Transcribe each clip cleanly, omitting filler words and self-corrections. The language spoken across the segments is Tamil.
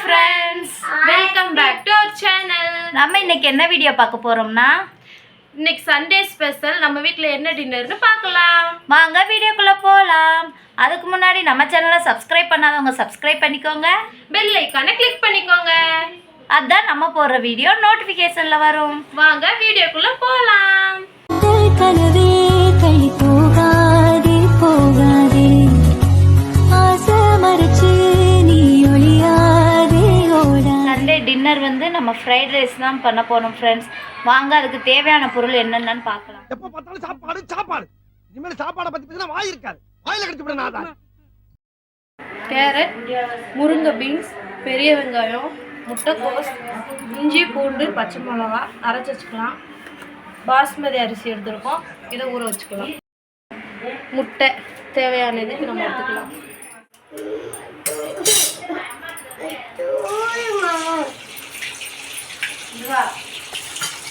friends, welcome back to our channel. நம்ம இன்னைக்கு என்ன வீடியோ பார்க்க போறோம்னா இன்னைக்கு சண்டே ஸ்பெஷல் நம்ம வீட்ல என்ன டின்னர்னு பார்க்கலாம். வாங்க வீடியோக்குள்ள போலாம். அதுக்கு முன்னாடி நம்ம சேனலை சப்ஸ்கிரைப் பண்ணாதவங்க சப்ஸ்கிரைப் பண்ணிக்கோங்க. பெல் ஐகானை கிளிக் பண்ணிக்கோங்க. அதான் நம்ம போடுற வீடியோ நோட்டிஃபிகேஷன்ல வரும். வாங்க வீடியோக்குள்ள போலாம். சண்டே டின்னர் வந்து நம்ம ஃப்ரைட் ரைஸ் தான் பண்ண போறோம் ஃப்ரெண்ட்ஸ். வாங்க அதுக்கு தேவையான பொருள் என்னென்னு பார்க்கலாம். எப்ப பார்த்தாலும் சாப்பாடு சாப்பாடு. இனிமேல் சாப்பாடை பத்தி பேசினா வாய் இருக்காது. வாயில கடிச்சு விட நாதா. கேரட், முருங்கை பீன்ஸ், பெரிய வெங்காயம், முட்டைக்கோஸ், இஞ்சி பூண்டு பச்சை மிளகா அரைச்சி வச்சுக்கலாம். பாஸ்மதி அரிசி எடுத்துருக்கோம், இதை ஊற வச்சுக்கலாம். முட்டை தேவையான இதுக்கு நம்ம எடுத்துக்கலாம்.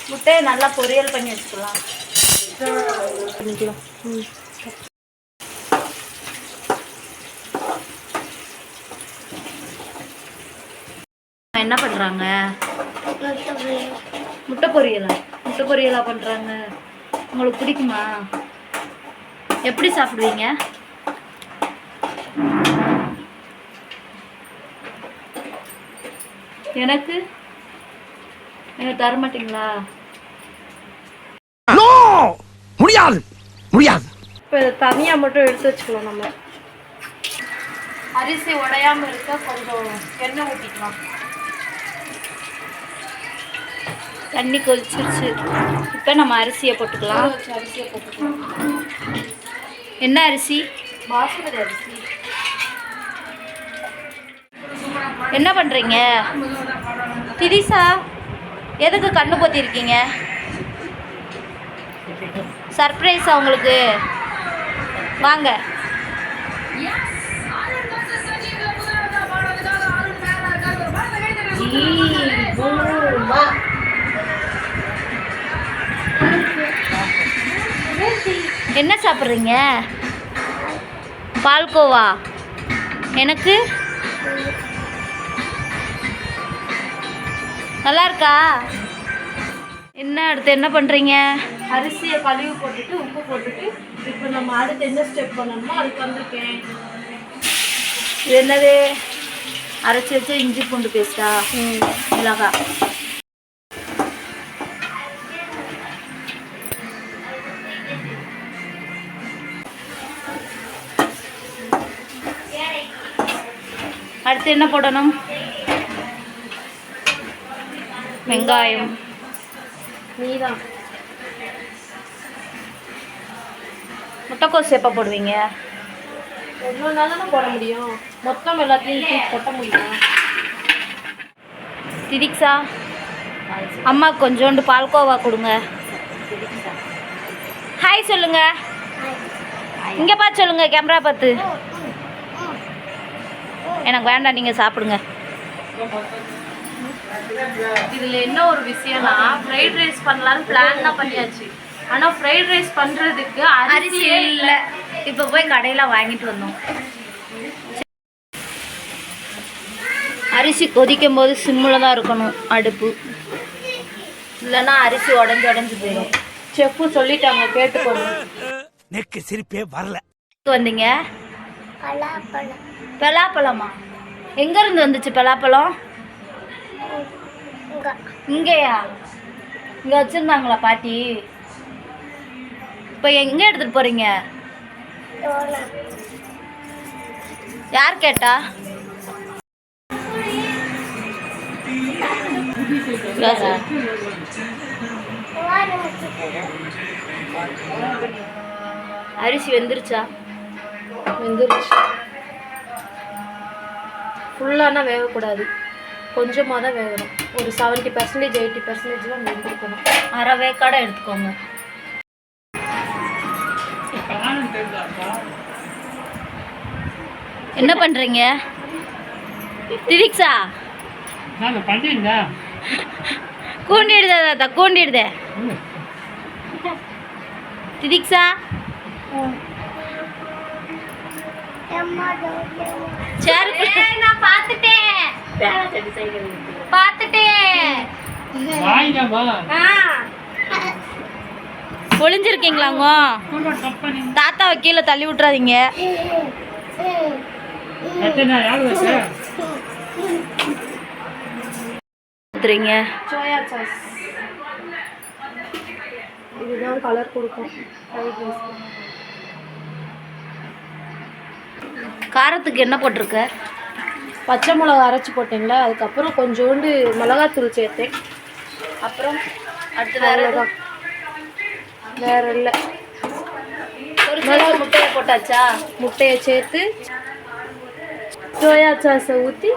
முட்டையை நல்லா பொரியல் பண்ணி வச்சுக்கலாம். என்ன பண்றாங்க? முட்டை பொரியலா பண்றாங்க. உங்களுக்கு பிடிக்குமா? எப்படி சாப்பிடுவீங்க? எனக்கு தர மாட்டீங்களா? முடியாது முடியாது. இப்போ தனியாக மட்டும் எடுத்து வச்சுக்கலாம். நம்ம அரிசி உடையாமல் இருக்க கொஞ்சம் எண்ணெய் ஊற்றிக்கலாம். தண்ணி கொதிச்சிருச்சு. இப்போ நம்ம அரிசியை போட்டுக்கலாம். என்ன அரிசி? பாஸ்மதி அரிசி. என்ன பண்ணுறீங்க? திரிசா எதுக்கு கண்ணு பொத்திருக்கீங்க? சர்ப்ரைஸா உங்களுக்கு? வாங்க. என்ன சாப்பிட்றீங்க? பால்கோவா. எனக்கு நல்லா இருக்கா? என்ன அடுத்து என்ன பண்ணுறீங்க? அரிசியை கழுவி போட்டுட்டு உப்பு போட்டுட்டு இப்போ நம்ம அடுத்து என்ன ஸ்டெப் பண்ணணுமோ அதுக்கு வந்திருக்கேன். இது என்னது? அரைச்சி வச்சு இஞ்சி பூண்டு பேஸ்டா? மிளகா. அடுத்து என்ன போடணும்? வெங்காயம். நீதான். முட்டைக்கோஸ் எப்போ போடுவீங்க? எவ்வளோ நாளும் போட முடியும்? மொத்தம் எல்லாத்தையும் கொட்ட முடியும். திரிக்ஸா அம்மா கொஞ்சோண்டு பால்கோவா கொடுங்க. ஹாய் சொல்லுங்க. இங்கே பார்த்து சொல்லுங்க, கேமரா பார்த்து. எனக்கு வேண்டாம், நீங்கள் சாப்பிடுங்க. இதில் என்ன ஒரு விஷயம்னா ஃப்ரைட் ரைஸ் பண்ணலான்னு பிளான் தான் பண்ணியாச்சு. ஆனால் ஃப்ரைட் ரைஸ் பண்ணுறதுக்கு அரிசி இல்லை. இப்போ போய் கடையில் வாங்கிட்டு வந்தோம். அரிசி கொதிக்கும் போது சிம்மில் தான் இருக்கணும் அடுப்பு, இல்லைன்னா அரிசி உடஞ்சி போயிடும். செஃப்பு சொல்லிட்டாங்க, கேட்டுக்கோங்க. நெக்கு சிரிப்பே வரல. வந்தீங்க? பலாப்பழமா? எங்கேருந்து வந்துச்சு பலாப்பழம்? இங்கேயா? இங்கே வச்சுருந்தாங்களா பாட்டி? இப்போ எங்கே எடுத்துகிட்டு போகிறீங்க? யார் கேட்டா? அரிசி வெந்துருச்சா? வெந்துருச்சு. ஃபுல்லானா வேகக்கூடாது, கொஞ்சமாக தான் வேகணும். ஒரு 70% 80% தான் வெந்திருக்கணும். அரை வேக்காடை எடுத்துக்கோங்க. என்ன பண்ணுறீங்க திரிக்ஸா? கூண்டிடுதா தாத்தா? கூண்டிடுதே திரிக்ஸா. சரி நான் பார்த்துட்டேன். பார்த்துட்டேன். ஒளிஞ்சிருக்கீங்களாங்க? தாத்தாவை கீழே தள்ளி விட்டுறாதீங்க. சோயா சாஸ் இதுதான் கலர் கொடுக்கும் ஃப்ரைட் ரைஸ். காரத்துக்கு என்ன போட்டிருக்க? பச்சை மிளகா அரைச்சி போட்டீங்களா, அதுக்கப்புறம் கொஞ்சோண்டு மிளகாத்தூள் சேர்த்தேன். அப்புறம் அடுத்து வேற அவ்வளோதான், வேற இல்லை. முட்டையை போட்டாச்சா? முட்டையை சேர்த்து சோயா சாஸை ஊற்றி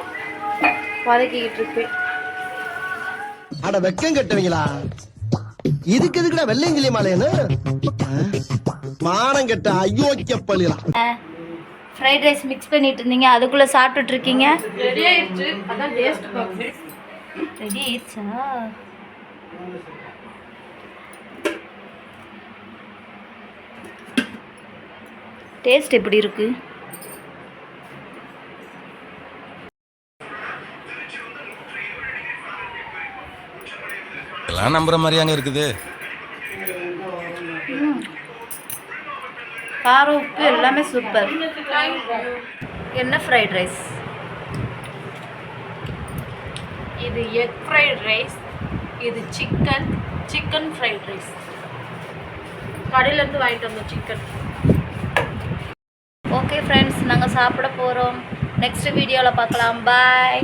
வதக்கிக்கிட்டு இருப்பேன். அட வெக்கம் கட்டுவீங்களா? இதுக்கு எதுக்குடா வெள்ளையங்கிலி மாலையன்னு மானம் கெட்ட அயோக்கிய பள்ளிலாம். ஃப்ரைட் ரைஸ் மிக்ஸ் பண்ணிட்டு இருந்தீங்க, அதுக்குள்ளே சாப்பிட்டுட்டு இருக்கீங்க. ரெடி ஆயிடுச்சு, அதான் டேஸ்ட் பார்க்குறேன். ரெடி ஆயிடுச்சா? டேஸ்ட் எப்படி இருக்கு? எல்லாம் நம்புற மாதிரியாங்க இருக்குது. காரம் உப்பு எல்லாமே சூப்பர். என்ன ஃப்ரைட் ரைஸ் இது? எக் ஃப்ரைட் ரைஸ், இது சிக்கன் ஃப்ரைட் ரைஸ். கடையிலேருந்து வாங்கிட்டு வந்தோம் சிக்கன். ஓகே ஃப்ரெண்ட்ஸ், நாங்கள் சாப்பிட போகிறோம். நெக்ஸ்ட் வீடியோவில் பார்க்கலாம். பாய்.